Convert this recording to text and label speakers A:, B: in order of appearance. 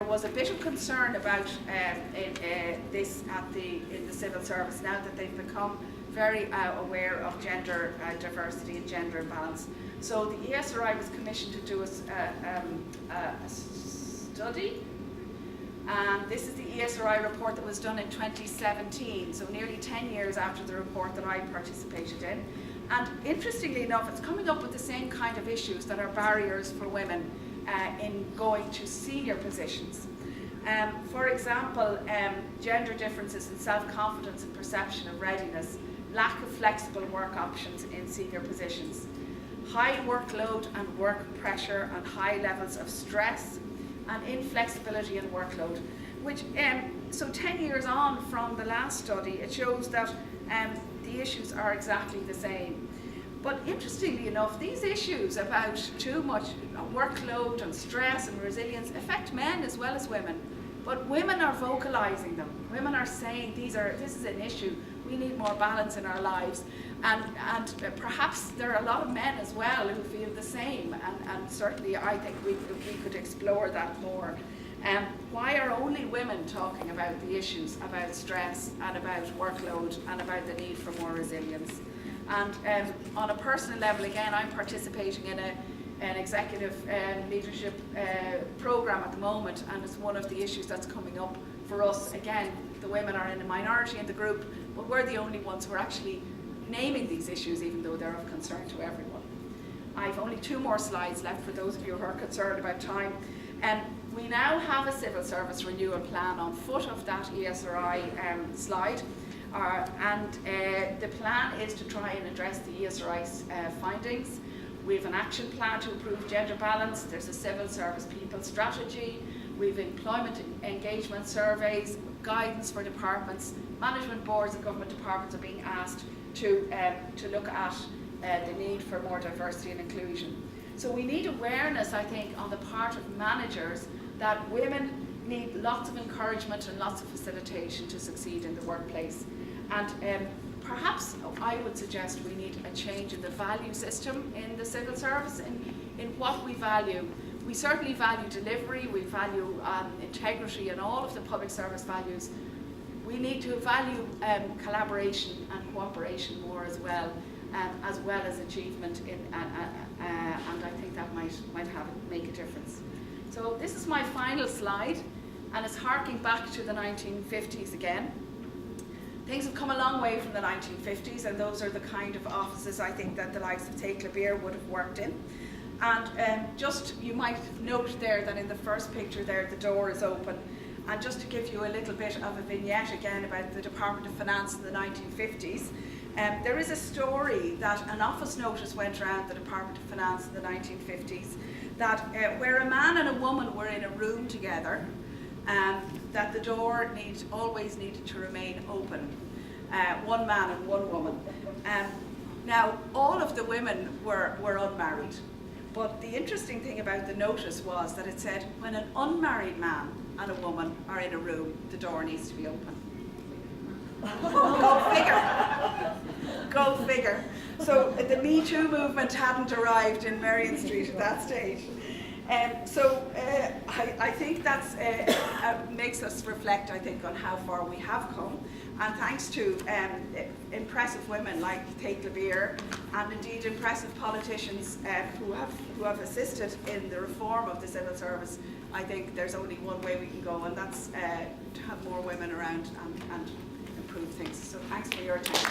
A: was a bit of concern about this in the civil service now that they've become very aware of gender diversity and gender imbalance. So the ESRI was commissioned to do a study, and this is the ESRI report that was done in 2017, so nearly 10 years after the report that I participated in. And interestingly enough, it's coming up with the same kind of issues that are barriers for women in going to senior positions. For example, gender differences in self-confidence and perception of readiness, lack of flexible work options in senior positions, high workload and work pressure and high levels of stress, and inflexibility in workload. Which, so 10 years on from the last study, it shows that the issues are exactly the same. But interestingly enough, these issues about too much workload and stress and resilience affect men as well as women. But women are vocalizing them. Women are saying this is an issue. We need more balance in our lives. And perhaps there are a lot of men as well who feel the same. And certainly I think we could explore that more. Why are only women talking about the issues about stress and about workload and about the need for more resilience? And on a personal level, again, I'm participating in an executive leadership program at the moment, and it's one of the issues that's coming up for us. Again, the women are in a minority in the group, but we're the only ones who are actually naming these issues, even though they're of concern to everyone. I've only 2 more slides left for those of you who are concerned about time. We now have a civil service renewal plan on foot of that ESRI slide. The plan is to try and address the ESRI's findings. We have an action plan to improve gender balance. There's a civil service people strategy. We have employment engagement surveys, guidance for departments. Management boards and government departments are being asked to look at the need for more diversity and inclusion. So we need awareness, I think, on the part of managers that women need lots of encouragement and lots of facilitation to succeed in the workplace. And perhaps I would suggest we need a change in the value system in the civil service, in what we value. We certainly value delivery, we value integrity and all of the public service values. We need to value collaboration and cooperation more as well as achievement, and I think that might make a difference. So this is my final slide, and it's harking back to the 1950s again. Things have come a long way from the 1950s, and those are the kind of offices I think that the likes of Bairbre would have worked in. And you might note there that in the first picture there, the door is open. And just to give you a little bit of a vignette again about the Department of Finance in the 1950s, there is a story that an office notice went around the Department of Finance in the 1950s that where a man and a woman were in a room together, that the door always needed to remain open. One man and one woman. Now, all of the women were unmarried, but the interesting thing about the notice was that it said when an unmarried man and a woman are in a room, the door needs to be open. Go figure. Go figure. So the Me Too movement hadn't arrived in Merrion Street at that stage. I think that makes us reflect, I think, on how far we have come. And thanks to impressive women like Bairbre and indeed impressive politicians who have assisted in the reform of the civil service, I think there's only one way we can go, and that's to have more women around and improve things. So thanks for your attention.